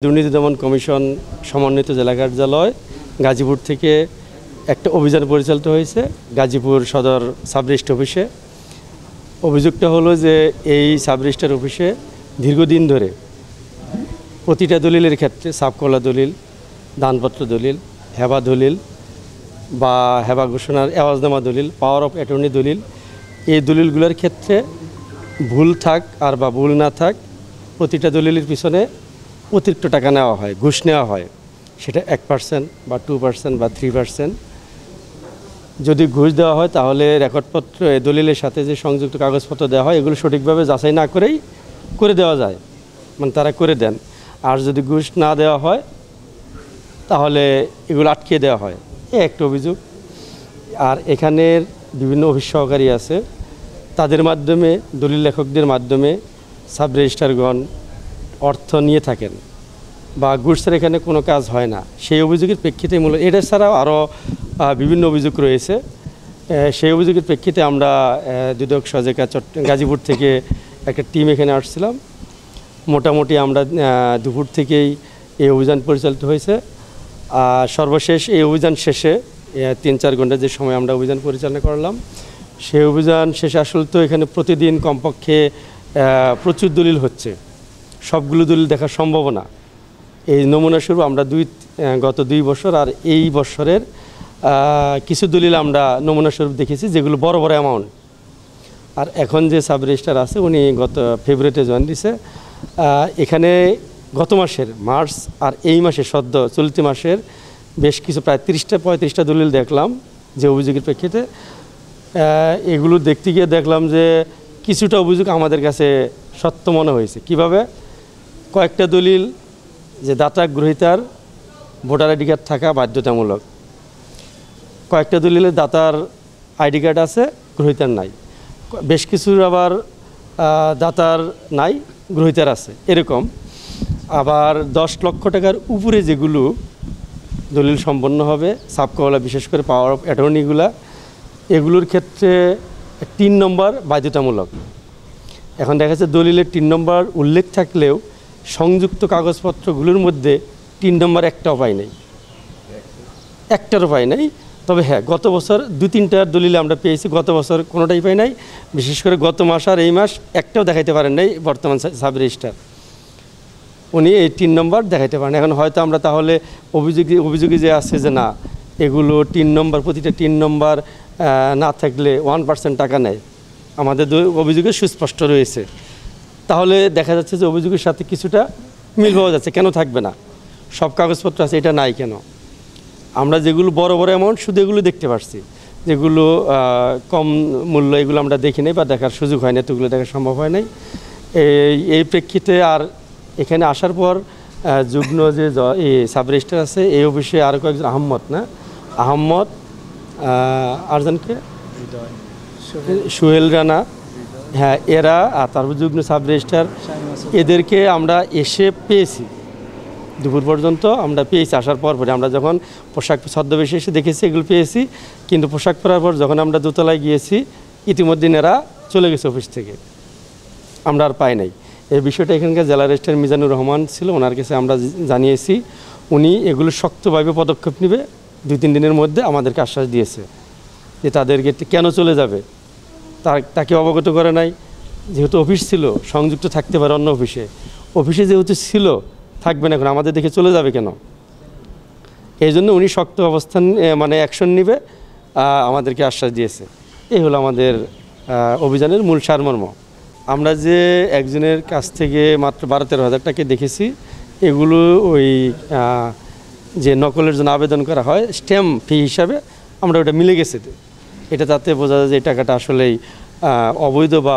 দুর্নীতি দমন কমিশন সমন্বিত জেলা কার্যালয় গাজীপুর থেকে একটা অভিযান পরিচালিত হয়েছে গাজীপুর সদর সাব রেজিস্ট্রার অফিসে। অভিযোগটা হলো যে এই সাব রেজিস্ট্রার অফিসে দীর্ঘদিন ধরে প্রতিটা দলিলের ক্ষেত্রে সাবকলা দলিল, দানপত্র দলিল, হেবা দলিল বা হেবা ঘোষণার এওয়াজনামা দলিল, পাওয়ার অফ অ্যাটর্নি দলিল, এই দলিলগুলোর ক্ষেত্রে ভুল থাক আর বা ভুল না থাক প্রতিটা দলিলের পিছনে অতিরিক্ত টাকা নেওয়া হয়, ঘুষ নেওয়া হয়। সেটা 1% বা 2% বা 3%। যদি ঘুষ দেওয়া হয় তাহলে রেকর্ডপত্র এই দলিলের সাথে যে সংযুক্ত কাগজপত্র দেওয়া হয় এগুলো সঠিকভাবে যাচাই না করেই করে দেওয়া যায়, মানে তারা করে দেন। আর যদি ঘুষ না দেওয়া হয় তাহলে এগুলো আটকে দেওয়া হয়, এই একটা অভিযোগ। আর এখানের বিভিন্ন অফিস সহকারী আছে, তাদের মাধ্যমে দলিল লেখকদের মাধ্যমে সাব রেজিস্ট্রারগণ অর্থ নিয়ে থাকেন বা ঘুষের এখানে কোনো কাজ হয় না। সেই অভিযোগের প্রেক্ষিতে মূলত এটা ছাড়াও আরও বিভিন্ন অভিযোগ রয়েছে। সেই অভিযোগের প্রেক্ষিতে আমরা দুদক সজেকা গাজীপুর থেকে একটা টিম এখানে আসছিলাম। মোটামুটি আমরা দুপুর থেকেই এই অভিযান পরিচালিত হয়েছে। সর্বশেষ এই অভিযান শেষে 3-4 ঘন্টা যে সময় আমরা অভিযান পরিচালনা করলাম, সেই অভিযান শেষে আসলে তো এখানে প্রতিদিন কমপক্ষে প্রচুর দলিল হচ্ছে, সবগুলো দলিল দেখা সম্ভব না। এই নমুনা স্বরূপ আমরা গত 2 বছর আর এই বছরের কিছু দলিল আমরা নমুনা স্বরূপ দেখেছি যেগুলো বড় বড় অ্যামাউন্ট। আর এখন যে সাব রেজিস্ট্রার আছে উনি গত ফেব্রুয়ারিতে জয়েন দিছে। এখানে গত মাসের মার্চ আর এই মাসে সদ্য চলতি মাসের বেশ কিছু প্রায় 30-35টা দলিল দেখলাম যে অভিযোগের প্রেক্ষিতে। এগুলো দেখতে গিয়ে দেখলাম যে কিছুটা অভিযোগ আমাদের কাছে সত্য মনে হয়েছে। কিভাবে? কয়েকটা দলিল যে দাতা গ্রহীতার ভোটার আইডি কার্ড থাকা বাধ্যতামূলক, কয়েকটা দলিলে দাতার আইডি কার্ড আছে, গ্রহীতার নাই। বেশ কিছুর আবার দাতার নাই, গ্রহীতার আছে, এরকম। আবার 10 লক্ষ টাকার উপরে যেগুলো দলিল সম্পন্ন হবে সাবকলা, বিশেষ করে পাওয়ার অফ অ্যাটর্নিগুলা, এগুলোর ক্ষেত্রে 3 নম্বর বাধ্যতামূলক। এখন দেখা যাচ্ছে দলিলের 3 নম্বর উল্লেখ থাকলেও সংযুক্ত কাগজপত্রগুলোর মধ্যে 3 নম্বর একটাও পাই নাই, একটারও পাই নাই। তবে হ্যাঁ, গত বছর 2-3টা দলিল আমরা পেয়েছি, গত বছর কোনোটাই পাই নাই। বিশেষ করে গত মাস আর এই মাস একটাও দেখাইতে পারেন নাই বর্তমান সাব রেজিস্ট্রার, উনি এই 3 নম্বর দেখাইতে পারেন। এখন হয়তো আমরা তাহলে অভিযোগে যে আছে যে না এগুলো 3 নম্বর, প্রতিটা 3 নম্বর না থাকলে 1% টাকা নেয়, আমাদের অভিযোগে সুস্পষ্ট রয়েছে। তাহলে দেখা যাচ্ছে যে অভিযোগের সাথে কিছুটা মিল পাওয়া যাচ্ছে। কেন থাকবে না? সব কাগজপত্র আছে, এটা নাই কেন? আমরা যেগুলো বড় বড় অ্যামাউন্ট শুধু এগুলো দেখতে পারছি, যেগুলো কম মূল্য এগুলো আমরা দেখি নাই বা দেখার সুযোগ হয় না, এতগুলো দেখা সম্ভব হয় নাই। এই প্রেক্ষিতে আর এখানে আসার পর যুগ্ম যে সাব রেজিস্ট্রার আছে এই অফিসে আরও কয়েকজন আহম্মদ আরজানকে সোহেল রানা, হ্যাঁ এরা, আর তারপর যুগ্ম সাব রেজিস্ট্রার, এদেরকে আমরা এসে পেয়েছি। দুপুর পর্যন্ত আমরা পেয়েছি। আসার পর আমরা যখন পোশাক ছদ্মবেশে এসে দেখেছি এগুলো পেয়েছি, কিন্তু পোশাক পরার পর যখন আমরা দোতলায় গিয়েছি ইতিমধ্যে এরা চলে গেছে অফিস থেকে, আমরা আর পাই নাই। এই বিষয়টা এখানকার জেলা রেজিস্ট্রার মিজানুর রহমান ছিল, ওনার কাছে আমরা জানিয়েছি। উনি এগুলো শক্তভাবে পদক্ষেপ নেবে, 2-3 দিনের মধ্যে আমাদেরকে আশ্বাস দিয়েছে যে তাদেরকে কেন চলে যাবে তাকে অবগত করে নাই। যেহেতু অফিস ছিল, সংযুক্ত থাকতে পারে অন্য অফিসে যেহেতু ছিল, থাকবে না, এখন আমাদের দেখে চলে যাবে কেন? এই জন্য উনি শক্ত অবস্থান মানে অ্যাকশন নেবে আমাদেরকে আশ্বাস দিয়েছে। এই হলো আমাদের অভিযানের মূল সারমর্ম। আমরা যে একজনের কাছ থেকে মাত্র 12-13 হাজার টাকা দেখেছি, এগুলো ওই যে নকলের জন্য আবেদন করা হয় স্ট্যাম্প ফি হিসাবে, আমরা ওটা মিলে গেছে। এটা তাতে বোঝা যায় যে এই টাকাটা আসলেই অবৈধ বা